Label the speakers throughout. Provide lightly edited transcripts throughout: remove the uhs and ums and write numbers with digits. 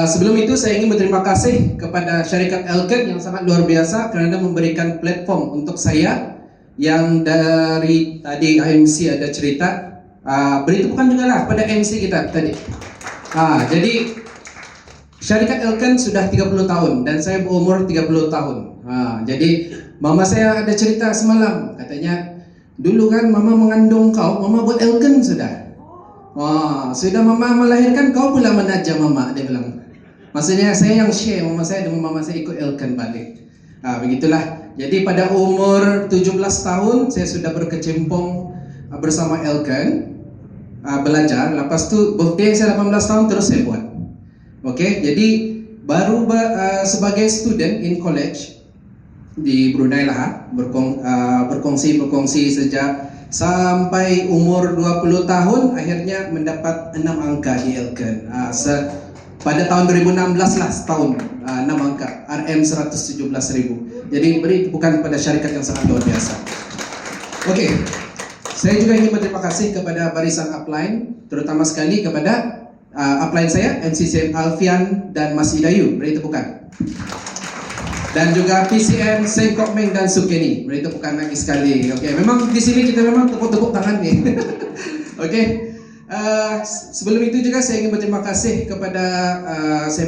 Speaker 1: Sebelum itu saya ingin berterima kasih kepada syarikat Elken yang sangat luar biasa kerana memberikan platform untuk saya yang dari tadi MC ada cerita. Beri tepukan juga lah pada MC kita tadi. Jadi syarikat Elken sudah 30 tahun dan saya berumur 30 tahun. Jadi mama saya ada cerita semalam, katanya dulu kan mama mengandung kau, mama buat Elken sudah. Sudah mama melahirkan kau pula menaja mama, dia bilang. Maksudnya saya yang share mama saya dan mama saya ikut Elken balik. Begitulah. Jadi pada umur 17 tahun saya sudah berkecimpung bersama Elken, belajar. Lepas tu birthday saya 18 tahun terus saya buat. Okey, jadi baru sebagai student in college di Brunei lah, berkongsi sejak sampai umur 20 tahun akhirnya mendapat 6 angka di Elken. Pada tahun 2016 lah, setahun 6 angka RM 117,000. Jadi beri tepukan kepada syarikat yang sangat luar biasa. Okey, saya juga ingin berterima kasih kepada barisan upline, terutama sekali kepada upline saya NCCM Alfian dan Mas Idayu. Beri tepukan. Dan juga PCM Sengkok Meng dan Sukeni. Beri tepukan lagi sekali. Okey, memang di sini kita memang tepuk-tepuk tangan ni. Okey. Sebelum itu juga saya ingin berterima kasih kepada saya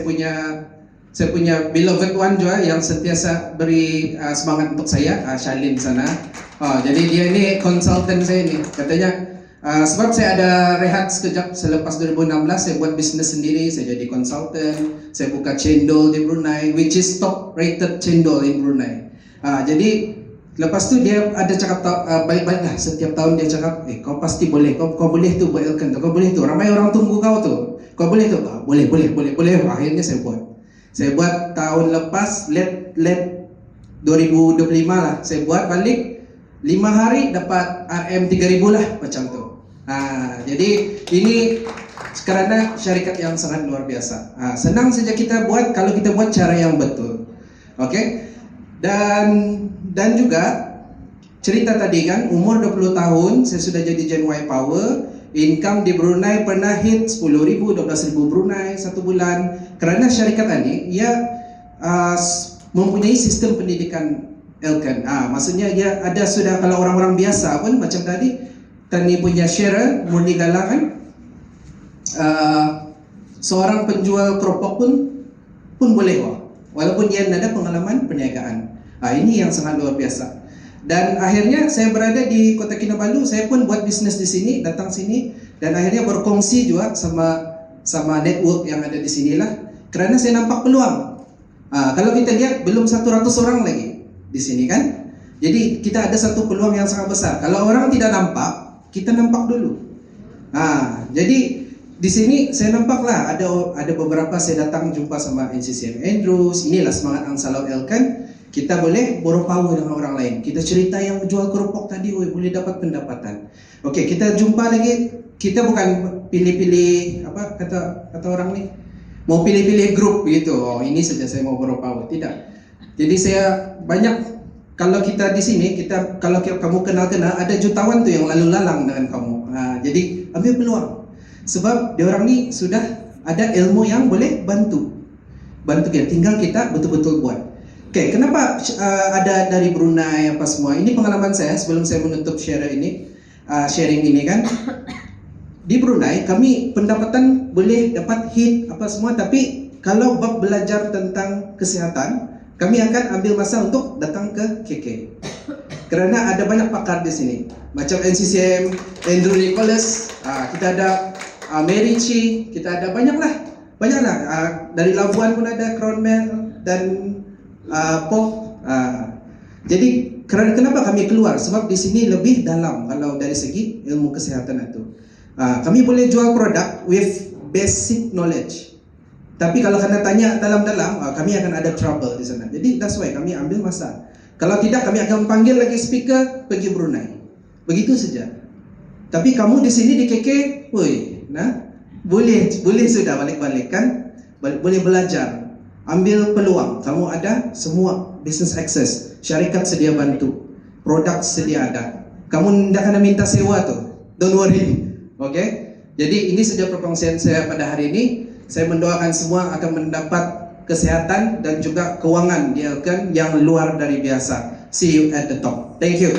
Speaker 1: punya beloved one juga yang sentiasa beri semangat untuk saya, Shalin sana. Jadi dia ni konsultan saya ni. Katanya sebab saya ada rehat sekejap selepas 2016, saya buat bisnes sendiri, saya jadi konsultan, saya buka cendol di Brunei, which is top rated cendol in Brunei. Jadi lepas tu dia ada cakap baik-baik lah, setiap tahun dia cakap, kau pasti boleh, kau boleh tu buat Elken tu, kau boleh tu, ramai orang tunggu kau tu, kau boleh tu, boleh. Akhirnya saya buat tahun lepas, late 2025 lah, saya buat balik 5 hari dapat RM 3,000 lah macam tu. Jadi ini kerana syarikat yang sangat luar biasa. Senang saja kita buat kalau kita buat cara yang betul. Okey. Dan juga cerita tadi kan, umur 20 tahun saya sudah jadi Gen Y Power. Income di Brunei pernah hit 10,000, 12,000 Brunei satu bulan. Kerana syarikat ini ia mempunyai sistem pendidikan Elken. Maksudnya dia ada sudah, kalau orang-orang biasa pun macam tadi Tani punya share Murni Galang kan, seorang penjual keropok pun boleh walaupun dia ada pengalaman perniagaan. Ini yang sangat luar biasa. Dan akhirnya saya berada di Kota Kinabalu, saya pun buat bisnes di sini, datang sini dan akhirnya berkongsi juga sama network yang ada di sinilah. Kerana saya nampak peluang. Kalau kita lihat belum 100 orang lagi di sini kan. Jadi kita ada satu peluang yang sangat besar. Kalau orang tidak nampak, kita nampak dulu. Jadi di sini saya nampaklah ada beberapa, saya datang jumpa sama NCCM Andrews. Inilah semangat Angsalau Elken. Kita boleh borrow power dengan orang lain. Kita cerita yang jual keropok tadi, boleh dapat pendapatan. Okey, kita jumpa lagi. Kita bukan pilih-pilih apa kata orang ni, mau pilih-pilih grup begitu. Ini saja saya mau borrow power. Tidak. Jadi saya banyak. Kalau kita di sini, kalau kamu kenal-kenal, ada jutawan tu yang lalu lalang dengan kamu. Jadi ambil peluang. Sebab dia orang ni sudah ada ilmu yang boleh bantu kita. Tinggal kita betul-betul buat. Okay, kenapa ada dari Brunei apa semua? Ini pengalaman saya sebelum saya menutup sharing ini kan. Di Brunei kami pendapatan boleh dapat hit apa semua, tapi kalau bab belajar tentang kesihatan, kami akan ambil masa untuk datang ke KK. Kerana ada banyak pakar di sini. Macam NCCM, Andrew Nicholas, kita ada Mary Chi, kita ada banyaklah. Dari Labuan pun ada Crown Mel dan Pop. Jadi kenapa kami keluar? Sebab di sini lebih dalam kalau dari segi ilmu kesihatan itu. Kami boleh jual produk with basic knowledge. Tapi kalau kena tanya dalam-dalam, kami akan ada trouble di sana. Jadi that's why kami ambil masa. Kalau tidak, kami akan panggil lagi speaker pergi Brunei. Begitu saja. Tapi kamu di sini di KK, boleh sudah balik-balik kan? Boleh belajar, ambil peluang. Kamu ada semua business access, syarikat sedia bantu, produk sedia ada. Kamu tidak kena minta sewa tu. Don't worry. Okay? Jadi ini saja perkongsian saya pada hari ini. Saya mendoakan semua akan mendapat kesehatan dan juga kewangan di Elken yang luar dari biasa. See you at the top. Thank you.